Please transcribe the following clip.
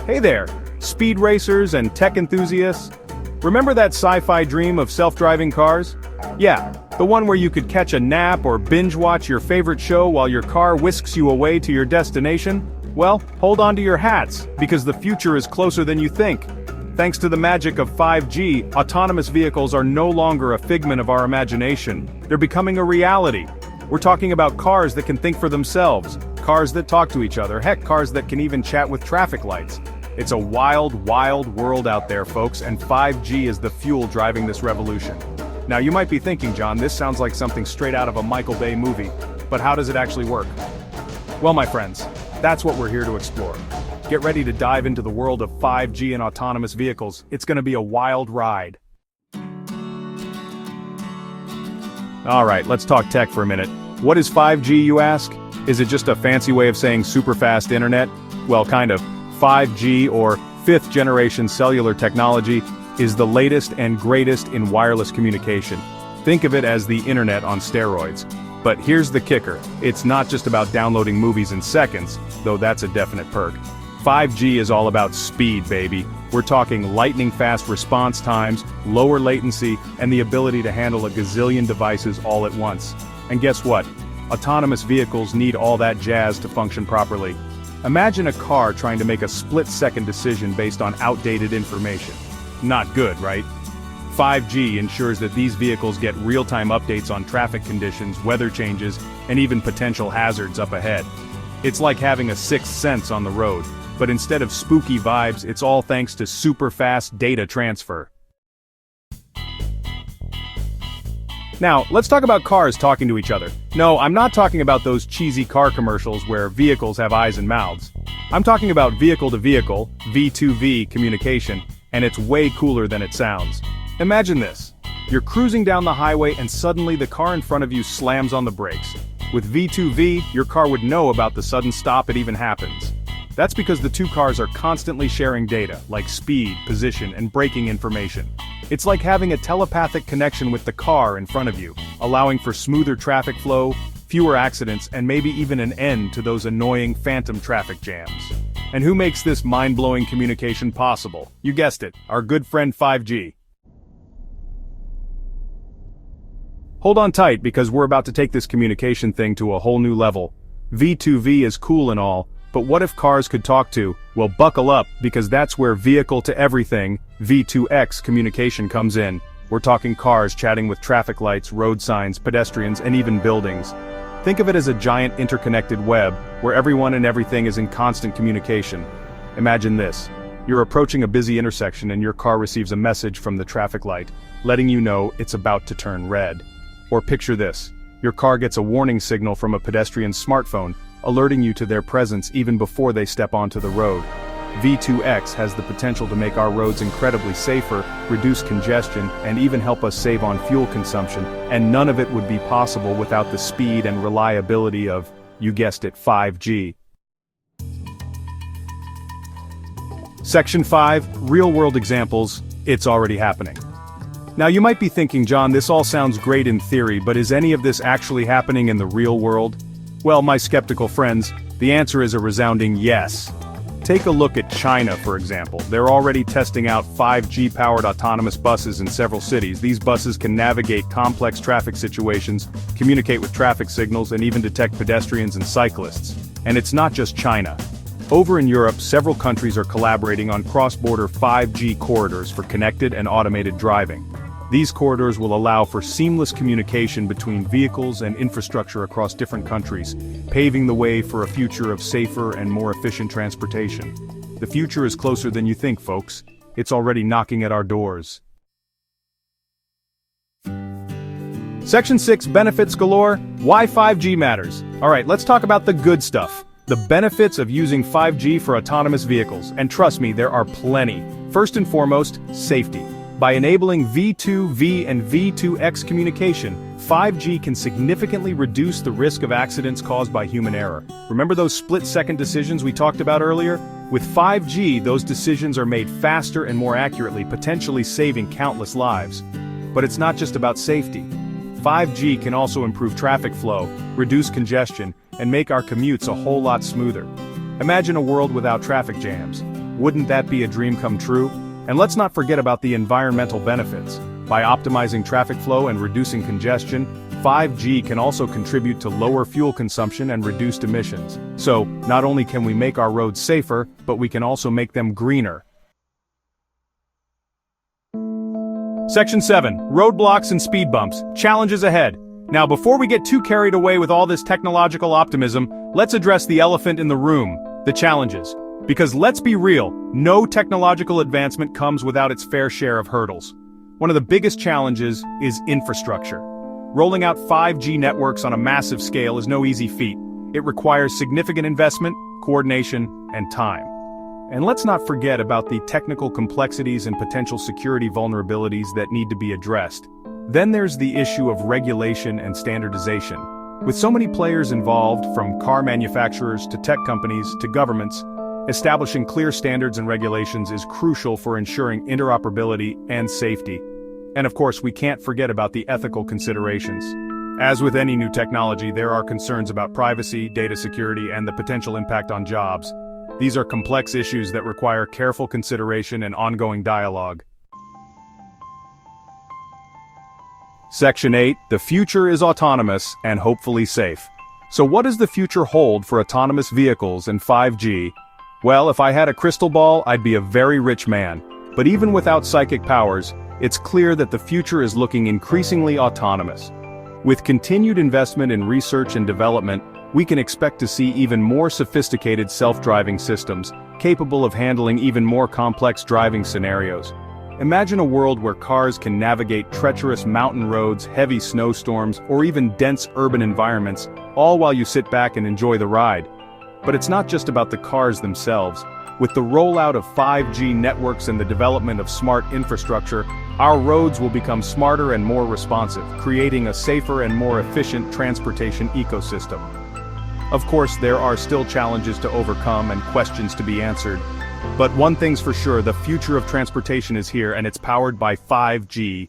Hey there, speed racers and tech enthusiasts. Remember that sci-fi dream of self-driving cars? Yeah, the one where you could catch a nap or binge-watch your favorite show while your car whisks you away to your destination? Well, hold on to your hats, because the future is closer than you think. Thanks to the magic of 5G, autonomous vehicles are no longer a figment of our imagination. They're becoming a reality. We're talking about cars that can think for themselves, cars that talk to each other, heck, cars that can even chat with traffic lights. It's a wild, wild world out there, folks, and 5G is the fuel driving this revolution. Now you might be thinking, John, this sounds like something straight out of a Michael Bay movie, but how does it actually work? Well, my friends, that's what we're here to explore. Get ready to dive into the world of 5G and autonomous vehicles. It's going to be a wild ride. Alright, let's talk tech for a minute. What is 5G, you ask? Is it just a fancy way of saying super fast internet? Well, kind of. 5G, or fifth generation cellular technology, is the latest and greatest in wireless communication. Think of it as the internet on steroids. But here's the kicker, it's not just about downloading movies in seconds, though that's a definite perk. 5G is all about speed, baby. We're talking lightning-fast response times, lower latency, and the ability to handle a gazillion devices all at once. And guess what? Autonomous vehicles need all that jazz to function properly. Imagine a car trying to make a split-second decision based on outdated information. Not good, right? 5G ensures that these vehicles get real-time updates on traffic conditions, weather changes, and even potential hazards up ahead. It's like having a sixth sense on the road, but instead of spooky vibes, it's all thanks to super-fast data transfer. Now, let's talk about cars talking to each other. No, I'm not talking about those cheesy car commercials where vehicles have eyes and mouths. I'm talking about vehicle-to-vehicle, V2V communication, and it's way cooler than it sounds. Imagine this. You're cruising down the highway and suddenly the car in front of you slams on the brakes. With V2V, your car would know about the sudden stop it even happens. That's because the two cars are constantly sharing data, like speed, position, and braking information. It's like having a telepathic connection with the car in front of you, allowing for smoother traffic flow, fewer accidents, and maybe even an end to those annoying phantom traffic jams. And who makes this mind-blowing communication possible? You guessed it, our good friend 5G. Hold on tight because we're about to take this communication thing to a whole new level. V2V is cool and all, but what if cars could talk to? Well, buckle up, because that's where vehicle-to-everything, V2X communication comes in. We're talking cars chatting with traffic lights, road signs, pedestrians, and even buildings. Think of it as a giant interconnected web, where everyone and everything is in constant communication. Imagine this. You're approaching a busy intersection and your car receives a message from the traffic light, letting you know it's about to turn red. Or picture this. Your car gets a warning signal from a pedestrian's smartphone, alerting you to their presence even before they step onto the road. V2X has the potential to make our roads incredibly safer, reduce congestion, and even help us save on fuel consumption, and none of it would be possible without the speed and reliability of, you guessed it, 5G. Section 5, Real-World Examples, it's already happening. Now you might be thinking, John, this all sounds great in theory, but is any of this actually happening in the real world? Well, my skeptical friends, the answer is a resounding yes. Take a look at China, for example. They're already testing out 5G-powered autonomous buses in several cities. These buses can navigate complex traffic situations, communicate with traffic signals, and even detect pedestrians and cyclists. And it's not just China. Over in Europe, several countries are collaborating on cross-border 5G corridors for connected and automated driving. These corridors will allow for seamless communication between vehicles and infrastructure across different countries, paving the way for a future of safer and more efficient transportation. The future is closer than you think, folks. It's already knocking at our doors. Section 6, Benefits Galore, Why 5G Matters. Alright, let's talk about the good stuff. The benefits of using 5G for autonomous vehicles, and trust me, there are plenty. First and foremost, safety. By enabling V2V and V2X communication, 5G can significantly reduce the risk of accidents caused by human error. Remember those split-second decisions we talked about earlier? With 5G, those decisions are made faster and more accurately, potentially saving countless lives. But it's not just about safety. 5G can also improve traffic flow, reduce congestion, and make our commutes a whole lot smoother. Imagine a world without traffic jams. Wouldn't that be a dream come true? And let's not forget about the environmental benefits. By optimizing traffic flow and reducing congestion, 5G can also contribute to lower fuel consumption and reduced emissions. So, not only can we make our roads safer, but we can also make them greener. Section 7. Roadblocks and speed bumps. Challenges ahead. Now, before we get too carried away with all this technological optimism, let's address the elephant in the room, the challenges. Because let's be real, no technological advancement comes without its fair share of hurdles. One of the biggest challenges is infrastructure. Rolling out 5G networks on a massive scale is no easy feat. It requires significant investment, coordination, and time. And let's not forget about the technical complexities and potential security vulnerabilities that need to be addressed. Then there's the issue of regulation and standardization. With so many players involved, from car manufacturers to tech companies to governments, establishing clear standards and regulations is crucial for ensuring interoperability and safety. And of course, we can't forget about the ethical considerations. As with any new technology, there are concerns about privacy, data security, and the potential impact on jobs. These are complex issues that require careful consideration and ongoing dialogue. Section 8. The future is autonomous and hopefully safe. So what does the future hold for autonomous vehicles and 5G? Well, if I had a crystal ball, I'd be a very rich man. But even without psychic powers, it's clear that the future is looking increasingly autonomous. With continued investment in research and development, we can expect to see even more sophisticated self-driving systems, capable of handling even more complex driving scenarios. Imagine a world where cars can navigate treacherous mountain roads, heavy snowstorms, or even dense urban environments, all while you sit back and enjoy the ride. But it's not just about the cars themselves. With the rollout of 5G networks and the development of smart infrastructure, our roads will become smarter and more responsive, creating a safer and more efficient transportation ecosystem. Of course, there are still challenges to overcome and questions to be answered. But one thing's for sure, the future of transportation is here, and it's powered by 5G.